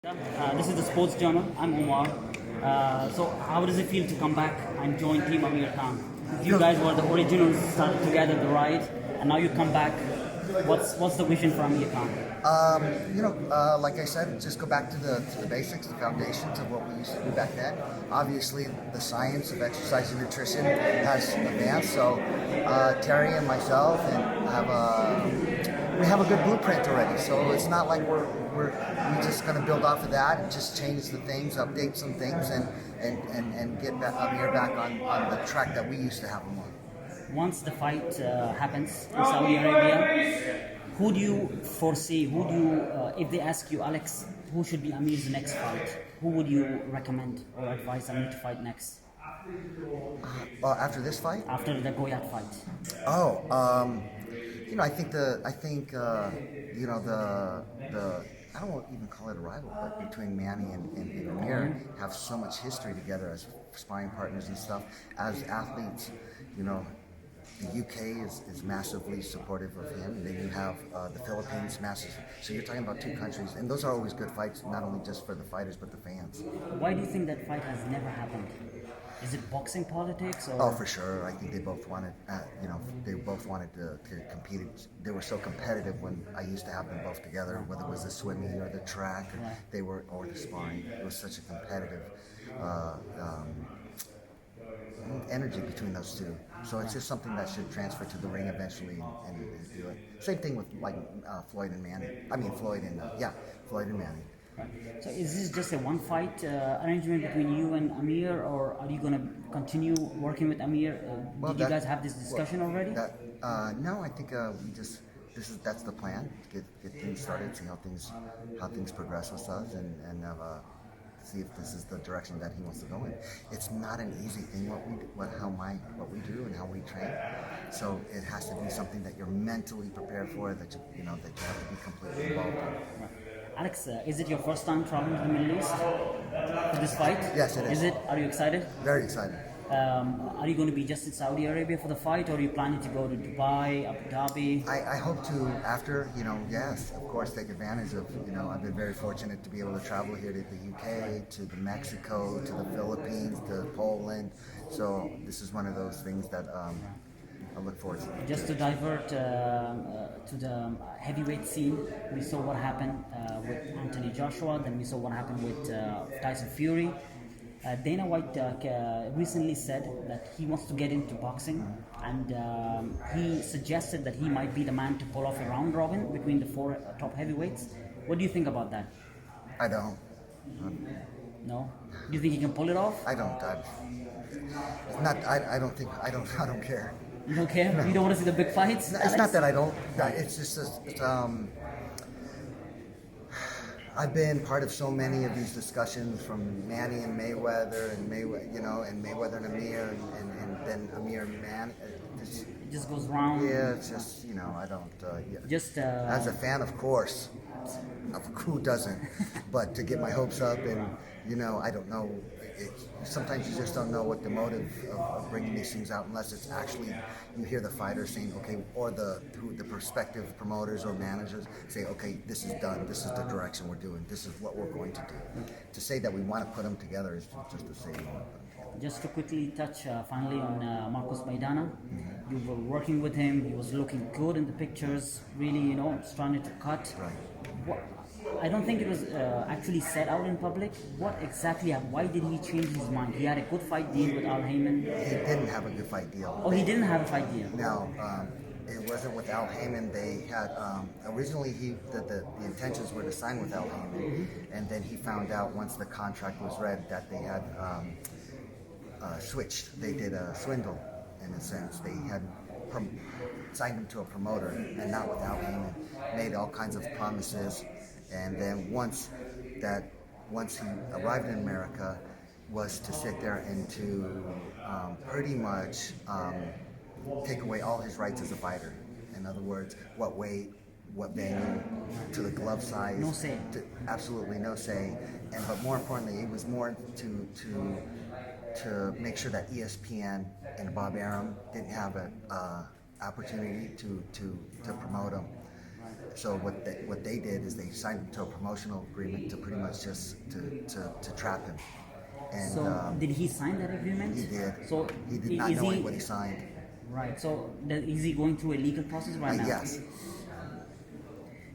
This is the Sports Journal. I'm Omar. So, how does it feel to come back and join Team Amir Khan? You guys were the originals, started together the ride, and now you come back. What's the vision for Amir Khan? Like I said, just go back to the basics, the foundations of what we used to do back then. Obviously, the science of exercise and nutrition has advanced. So Terry and myself we have a good blueprint already. So it's not like we're just going to build off of that and just change the things, update some things, and get Amir back on the track that we used to have him on. Once the fight happens in Saudi Arabia, who do you foresee? If they ask you, Alex, who should be Amir's next fight? Who would you recommend or advise Amir to fight next? After this fight? After the Goyat fight. I don't want to even call it a rival, but between Manny and Amir have so much history together as sparring partners and stuff. As athletes, the UK is massively supportive of him. And then you have the Philippines, massive. So you're talking about two countries, and those are always good fights, not only just for the fighters but the fans. Why do you think that fight has never happened? Is it boxing politics? Or? Oh, for sure. I think they both wanted, to compete. They were so competitive when I used to have them both together, whether it was the swimming or the track, or the sparring. It was such a competitive energy between those two. So it's just something that should transfer to the ring eventually and do it. Same thing with Floyd and Manny. Floyd and Manny. Right. So is this just a one-fight arrangement between you and Amir, or are you going to continue working with Amir? Did you guys have this discussion already? No, I think that's the plan. Get things started, see how things progress with us, and see if this is the direction that he wants to go in. It's not an easy thing what we do and how we train. So it has to be something that you're mentally prepared for, that you have to be completely involved in. Right. Alex, is it your first time traveling to the Middle East for this fight? Yes, it is. Is it? Are you excited? Very excited. Are you going to be just in Saudi Arabia for the fight, or are you planning to go to Dubai, Abu Dhabi? I hope to, after, yes, of course, take advantage of, I've been very fortunate to be able to travel here to the UK, to Mexico, to the Philippines, to Poland. So this is one of those things that I look forward to. Just to divert to the heavyweight scene, we saw what happened with Anthony Joshua, then we saw what happened with Tyson Fury. Dana White recently said that he wants to get into boxing, and he suggested that he might be the man to pull off a round robin between the four top heavyweights. What do you think about that? I don't. No? Do you think he can pull it off? I don't. I don't care. You don't care? No. You don't want to see the big fights? It's not that I don't. It's just I've been part of so many of these discussions, from Manny and Mayweather, and Mayweather and Amir, and then Amir and Manny. It just goes round. Yeah, it's just I don't. Just as a fan, of course, who doesn't? But to get my hopes up, and I don't know. Sometimes you just don't know what the motive of bringing these things out, unless it's actually you hear the fighter saying, okay, or the prospective promoters or managers say, okay, this is done, this is the direction we're doing, this is what we're going to do. To say that we want to put them together is just to say we want to put them together. Just to quickly touch finally on Marcos Maidana. You were working with him, he was looking good in the pictures, really, starting to cut. Right. I don't think it was actually said out in public. Why did he change his mind? He had a good fight deal with Al Haymon. He didn't have a good fight deal. Oh, he didn't have a fight deal? No, it wasn't with Al Haymon. They had, originally the intentions were to sign with Al Haymon, and then he found out once the contract was read that they had switched. They did a swindle, in a sense. They had signed him to a promoter, and not with Al Haymon. Made all kinds of promises. And then once he arrived in America, was to sit there and to pretty much take away all his rights as a fighter. In other words, what weight, what venue, to the glove size. No say. Absolutely no say. But more importantly, it was more to make sure that ESPN and Bob Arum didn't have an opportunity to promote him. So what they did is they signed him to a promotional agreement to pretty much just to trap him. And So did he sign that agreement? he did. So He did not is know he what he signed. right? So is he going through a legal process right now? Yes.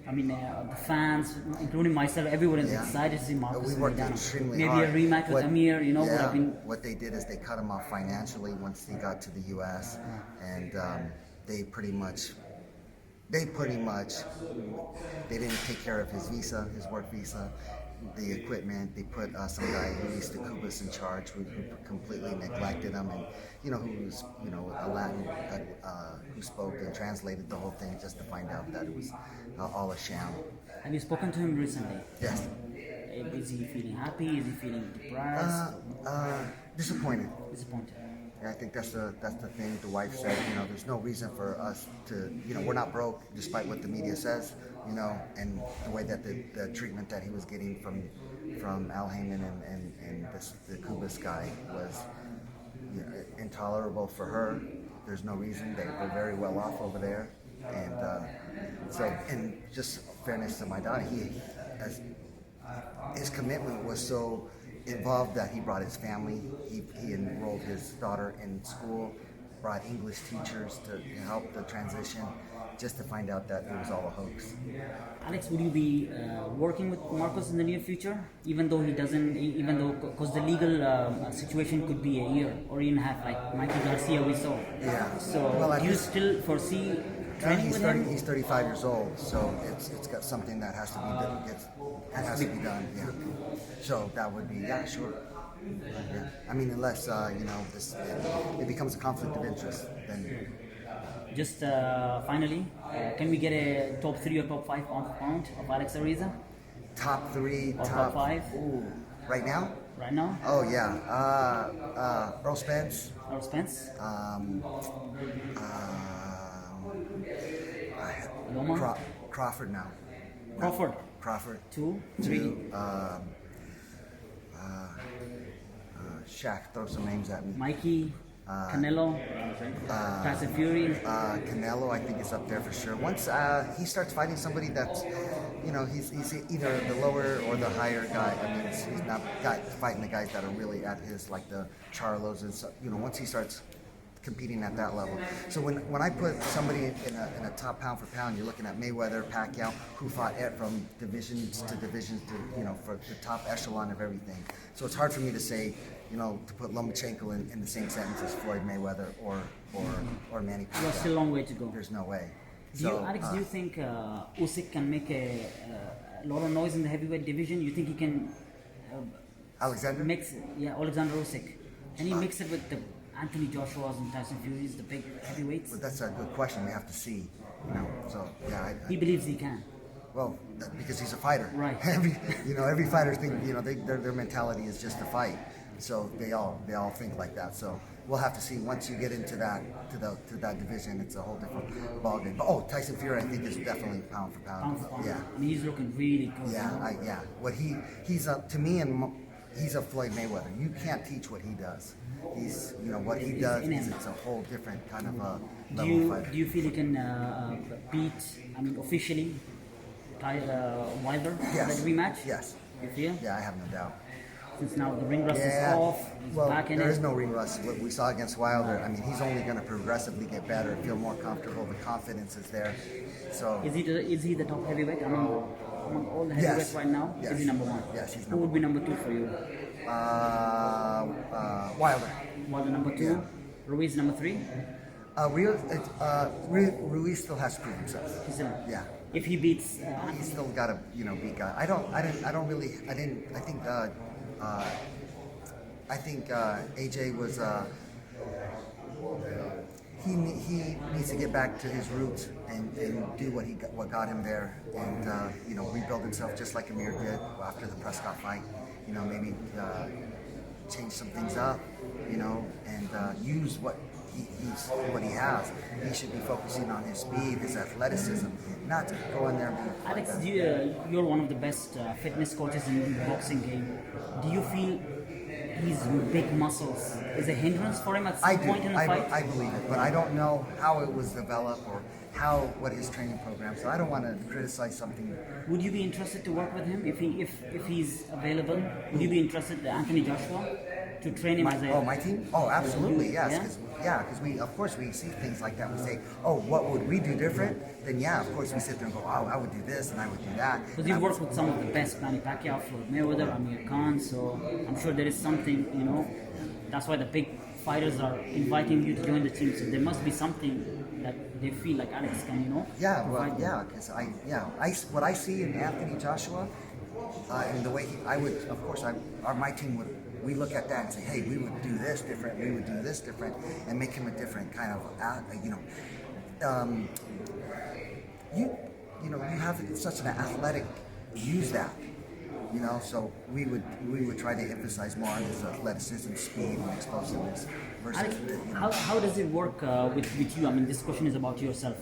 I mean, the fans, including myself, everyone is Yeah. excited to see Marcos We and worked Maidana. extremely Maybe hard. a rematch with Amir, you know, would have been. What they did is they cut him off financially once he got to the U.S. and they pretty much they didn't take care of his visa, his work visa, the equipment. They put some guy who used to Cubas in charge, who completely neglected him, and who was a Latin who spoke and translated the whole thing just to find out that it was all a sham. Have you spoken to him recently? Yes. Is he feeling happy? Is he feeling depressed? Disappointed. Disappointed? I think that's the thing. The wife said, there's no reason for us to, we're not broke, despite what the media says, and the way that the treatment that he was getting from Al Haymon and the Cubas guy was intolerable for her. There's no reason. They're very well off over there, and just fairness to Maidana, his commitment was so involved that he brought his family. He enrolled his daughter in school, brought English teachers to help the transition, just to find out that it was all a hoax. Alex, would you be working with Marcos in the near future, even though because the legal situation could be a year or even half, like Mikey Garcia we saw. Yeah. So do you still foresee training with him? He's 35 years old, so it's got something that has to be done. It has to be done. Yeah. So that would be sure. Yeah. I mean, unless it becomes a conflict of interest, then. Just finally, can we get a top 3 or top 5 pound of Alex Ariza? Top 3, or top 5? Ooh, right now? Right now? Oh yeah, Earl Spence. Earl Spence? Crawford now. Crawford. Crawford. 2, 3. Shaq, throw some names at me. Mikey, Canelo, Tyson Fury. Canelo, I think is up there for sure. Once he starts fighting somebody that's, he's either the lower or the higher guy. I mean, he's not fighting the guys that are really at his, like the Charlos and so. Once he starts competing at that level. So when I put somebody in a top pound for pound, you're looking at Mayweather, Pacquiao, who fought from divisions to for the top echelon of everything. So it's hard for me to say, to put Lomachenko in the same sentence as Floyd Mayweather or Manny Pacquiao. There's still a long way to go. There's no way. Alex, do you think Usyk can make a lot of noise in the heavyweight division? You think he can Alexander Usyk? Can he mix it with the Anthony Joshua's and Tyson Fury's, the big heavyweights? But that's a good question. We have to see. So yeah. He believes he can. Well, because he's a fighter. Right. Every fighter think their mentality is just to fight. So they all think like that. So we'll have to see once you get into that to that division. It's a whole different ballgame. But Tyson Fury, I think, is definitely pound for pound. Yeah. I mean, he's looking really good. Yeah. What he's to me, and he's a Floyd Mayweather. You can't teach what he does. He's what he does. It's a whole different kind of level fighter. Do you feel he can beat? I mean, officially, Wilder? Yes. That rematch? Yes. You feel? Yeah, I have no doubt. Since now the ring rust is off, he's back in there it. is no ring rust. What we saw against Wilder, I mean, he's only going to progressively get better, feel more comfortable. The confidence is there. So is he the top heavyweight among all the heavyweights right now? Yes. Is he number 1? Yes, he's Who number would be number 2 for you? Wilder. Wilder number 2. Yeah. Ruiz number 3. Ruiz still has to prove himself. Yeah. If he beats, he's still got to beat guys. I think AJ was. He needs to get back to his roots and do what got him there, and rebuild himself just like Amir did after the Prescott fight. Maybe change some things up, and use what he has. He should be focusing on his speed, his athleticism, not to go in there and be Alex, like you're one of the best fitness coaches in the boxing game. Do you feel his big muscles is a hindrance for him at some point in the fight? I believe it, but I don't know how it was developed or what his training program. So I don't want to criticize something. Would you be interested to work with him if he's available? Would you be interested, Anthony Joshua, to train him as a? My team? Oh, absolutely, yes. Yeah? Because we, of course, we see things like that. We say, oh, what would we do different? Then yeah, of course, we sit there and go, oh, I would do this and I would do that. Because you've worked with some of the best, Manny Pacquiao, Floyd Mayweather, Amir Khan. So I'm sure there is something, That's why the big fighters are inviting you to join the team. So there must be something that they feel like Alex can, Yeah, well, provide them. because what I see in Anthony Joshua, and the way my team would, we look at that and say, hey, we would do this different, we would do this different, and make him a different kind of, you have such an athletic, use that. So we would try to emphasize more on his athleticism, speed, and explosiveness versus. Alex, how does it work with you? I mean, this question is about yourself.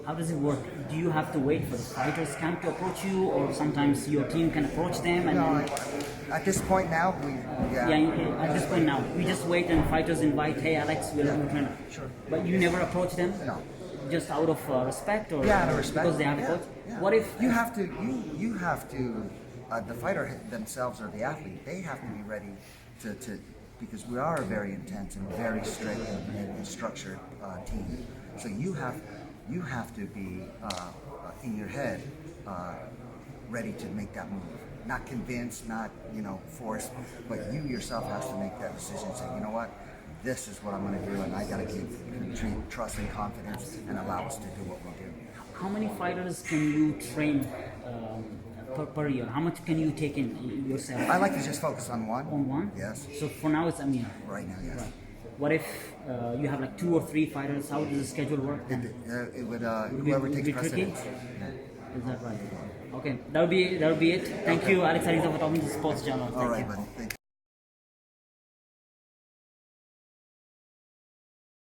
How does it work? Do you have to wait for the fighters camp to approach you, or sometimes your team can approach them? And At this point now, at this point now, we just wait and fighters invite, hey Alex, we'll train. Sure. But you never approach them? No. Just out of respect, or out of respect, because they have a coach? Yeah. What if you have to the fighter themselves or the athlete, they have to be ready to because we are a very intense and very strict and structured team. So you have to be in your head ready to make that move. Not convinced, not forced, but you yourself have to make that decision. Say, you know what, this is what I'm going to do, and I got to give trust and confidence and allow us to do what we do. how many fighters can you train per year? How much can you take in yourself? I like to just focus on one. On one? Yes. So for now it's Amir. Right now, yes. Right. What if you have like 2 or 3 fighters? How does the schedule work then? It would Would whoever it takes be tricky? precedence. Yeah. Is that right? Okay, that would be it. Thank you, Alex Ariza, for talking to Sports Journal. All Thank right, you. buddy. Thank you.